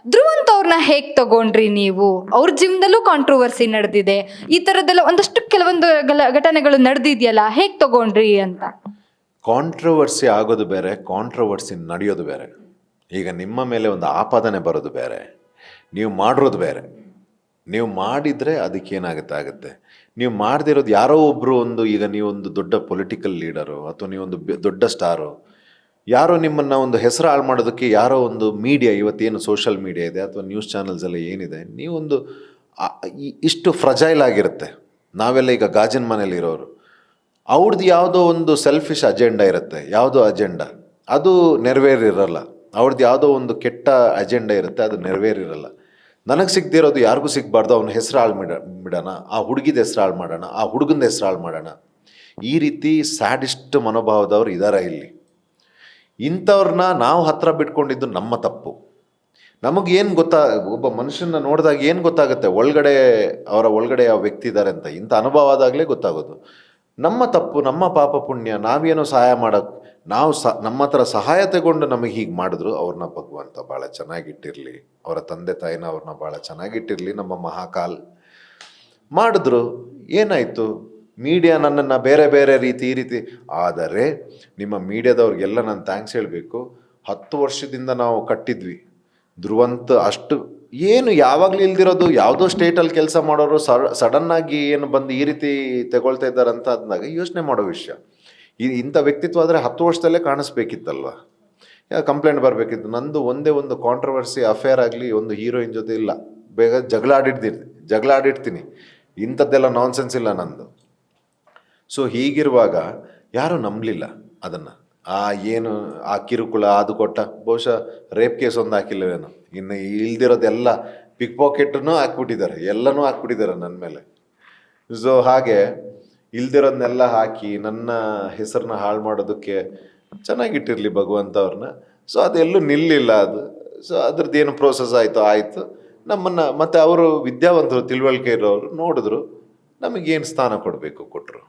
ಧ್ರುವಂತ್ ಅವ್ರನ್ನ ಹೇಗ್ ತಗೊಂಡ್ರಿ ನೀವು? ಅವ್ರ ಜೀವನದಲ್ಲೂ ಕಾಂಟ್ರವರ್ಸಿ ನಡೆದಿದೆ, ಈ ತರದ್ದೆಲ್ಲ ಒಂದಷ್ಟು ಕೆಲವೊಂದು ಘಟನೆಗಳು ನಡೆದಿದೆಯಲ್ಲ, ಹೇಗ್ ತಗೊಂಡ್ರಿ ಅಂತ. ಕಾಂಟ್ರವರ್ಸಿ ಆಗೋದು ಬೇರೆ, ಕಾಂಟ್ರವರ್ಸಿ ನಡೆಯೋದು ಬೇರೆ. ಈಗ ನಿಮ್ಮ ಮೇಲೆ ಒಂದು ಆಪಾದನೆ ಬರೋದು ಬೇರೆ, ನೀವು ಮಾಡಿರೋದು ಬೇರೆ. ನೀವು ಮಾಡಿದರೆ ಅದಕ್ಕೇನಾಗುತ್ತೆ. ನೀವು ಮಾಡದಿರೋದು ಯಾರೋ ಒಬ್ಬರು ಈಗ ನೀವೊಂದು ದೊಡ್ಡ ಪೊಲಿಟಿಕಲ್ ಲೀಡರು ಅಥವಾ ನೀವೊಂದು ದೊಡ್ಡ ಸ್ಟಾರು, ಯಾರೋ ನಿಮ್ಮನ್ನು ಒಂದು ಹೆಸರು ಹಾಳು ಮಾಡೋದಕ್ಕೆ ಯಾರೋ ಒಂದು ಮೀಡಿಯಾ, ಇವತ್ತೇನು ಸೋಷಲ್ ಮೀಡಿಯಾ ಇದೆ ಅಥವಾ ನ್ಯೂಸ್ ಚಾನಲ್ಸ್ ಎಲ್ಲ ಏನಿದೆ, ನೀವೊಂದು ಇಷ್ಟು ಫ್ರಜೈಲ್ ಆಗಿರುತ್ತೆ. ನಾವೆಲ್ಲ ಈಗ ಗಾಜಿನ ಮನೇಲಿ ಇರೋರು, ಅವ್ರದ್ದು ಯಾವುದೋ ಒಂದು ಸೆಲ್ಫಿಶ್ ಅಜೆಂಡಾ ಇರುತ್ತೆ, ಯಾವುದೋ ಅಜೆಂಡಾ ಅದು ನೆರವೇರಿರಲ್ಲ. ಅವ್ರದ್ದು ಯಾವುದೋ ಒಂದು ಕೆಟ್ಟ ಅಜೆಂಡಾ ಇರುತ್ತೆ, ಅದು ನೆರವೇರಿರಲ್ಲ. ನನಗೆ ಸಿಗದಿರೋದು ಯಾರಿಗೂ ಸಿಗಬಾರ್ದು, ಅವನ ಹೆಸರು ಹಾಳು ಬಿಡೋಣ, ಆ ಹುಡುಗಿದ ಹೆಸರು ಹಾಳು ಮಾಡೋಣ, ಆ ಹುಡುಗನ ಹೆಸರು ಹಾಳು ಮಾಡೋಣ, ಈ ರೀತಿ ಸ್ಯಾಡಿಸ್ಟ್ ಮನೋಭಾವದವ್ರು ಇದ್ದಾರೆ ಇಲ್ಲಿ. ಇಂಥವ್ರನ್ನ ನಾವು ಹತ್ರ ಬಿಟ್ಕೊಂಡಿದ್ದು ನಮ್ಮ ತಪ್ಪು. ನಮಗೇನು ಒಬ್ಬ ಮನುಷ್ಯನ ನೋಡಿದಾಗ ಏನು ಗೊತ್ತಾಗುತ್ತೆ, ಅವರ ಒಳಗಡೆ ಯಾವ ವ್ಯಕ್ತಿ ಇದ್ದಾರೆ ಅಂತ. ಇಂಥ ಅನುಭವ ಆದಾಗಲೇ ಗೊತ್ತಾಗೋದು. ನಮ್ಮ ತಪ್ಪು, ನಮ್ಮ ಪಾಪ ಪುಣ್ಯ. ನಾವೇನೋ ಸಹಾಯ ಮಾಡೋಕ್ಕೆ ನಮ್ಮ ಹತ್ರ ಸಹಾಯ ತಗೊಂಡು ನಮಗೆ ಹೀಗೆ ಮಾಡಿದ್ರು. ಅವ್ರನ್ನ ಭಗವಂತ ಭಾಳ ಚೆನ್ನಾಗಿಟ್ಟಿರಲಿ, ಅವರ ತಂದೆ ತಾಯಿನ ಅವ್ರನ್ನ ಭಾಳ ಚೆನ್ನಾಗಿಟ್ಟಿರಲಿ. ನಮ್ಮ ಮಹಾಕಾಲ್ ಮಾಡಿದ್ರು, ಏನಾಯಿತು? ಮೀಡಿಯಾ ನನ್ನನ್ನು ಬೇರೆ ಬೇರೆ ರೀತಿ ಈ ರೀತಿ. ಆದರೆ ನಿಮ್ಮ ಮೀಡಿಯಾದವ್ರಿಗೆಲ್ಲ ನಾನು ಥ್ಯಾಂಕ್ಸ್ ಹೇಳಬೇಕು. 10 ವರ್ಷದಿಂದ ನಾವು ಕಟ್ಟಿದ್ವಿ ಧ್ರುವಂತ್. ಅಷ್ಟು ಏನು ಯಾವಾಗಲೂ ಇಲ್ದಿರೋದು, ಯಾವುದೋ ಸ್ಟೇಟಲ್ಲಿ ಕೆಲಸ ಮಾಡೋರು ಸಡನ್ನಾಗಿ ಏನು ಬಂದು ಈ ರೀತಿ ತಗೊಳ್ತಾ ಇದ್ದಾರೆ ಅಂತ ಅಂದಾಗ ಯೋಚನೆ ಮಾಡೋ ವಿಷಯ. ಇಂಥ ವ್ಯಕ್ತಿತ್ವ ಆದರೆ 10 ವರ್ಷದಲ್ಲೇ ಕಾಣಿಸ್ಬೇಕಿತ್ತಲ್ವ, ಕಂಪ್ಲೇಂಟ್ ಬರಬೇಕಿತ್ತು. ನಂದು ಒಂದೇ ಒಂದು ಕಾಂಟ್ರವರ್ಸಿ ಅಫೇರ್ ಆಗಲಿ ಒಂದು ಹೀರೋಯಿನ್ ಜೊತೆ ಇಲ್ಲ, ಬೇಗ ಜಗಳ ಆಡಿಡ್ತೀನಿ. ಇಂಥದ್ದೆಲ್ಲ ನಾನ್ಸೆನ್ಸ್ ಇಲ್ಲ ನಂದು. ಸೊ ಹೀಗಿರುವಾಗ ಯಾರೂ ನಂಬಲಿಲ್ಲ ಅದನ್ನು. ಏನು ಆ ಕಿರುಕುಳ ಅದು ಕೊಟ್ಟ, ಬಹುಶಃ ರೇಪ್ ಕೇಸ್ ಒಂದು ಹಾಕಿಲ್ಲವೇನೋ, ಇನ್ನು ಇಲ್ದಿರೋದೆಲ್ಲ ಪಿಕ್ ಪಾಕೆಟನ್ನು ಹಾಕ್ಬಿಟ್ಟಿದ್ದಾರೆ, ಎಲ್ಲನೂ ಹಾಕ್ಬಿಟ್ಟಿದ್ದಾರೆ ನನ್ನ ಮೇಲೆ. ಸೊ ಹಾಗೆ ಇಲ್ದಿರೋದನ್ನೆಲ್ಲ ಹಾಕಿ ನನ್ನ ಹೆಸರನ್ನ ಹಾಳು ಮಾಡೋದಕ್ಕೆ ಚೆನ್ನಾಗಿಟ್ಟಿರಲಿ ಭಗವಂತ ಅವ್ರನ್ನ. ಸೊ ಅದೆಲ್ಲೂ ನಿಲ್ಲಿಲ್ಲ ಅದು. ಸೊ ಅದ್ರದ್ದು ಏನು ಪ್ರೋಸೆಸ್ ಆಯಿತು. ನಮ್ಮನ್ನು ಮತ್ತು ಅವರು ವಿದ್ಯಾವಂತರು, ತಿಳುವಳಿಕೆ ಇರೋರು ನೋಡಿದ್ರು, ನಮಗೇನು ಸ್ಥಾನ ಕೊಡಬೇಕು ಕೊಟ್ಟರು.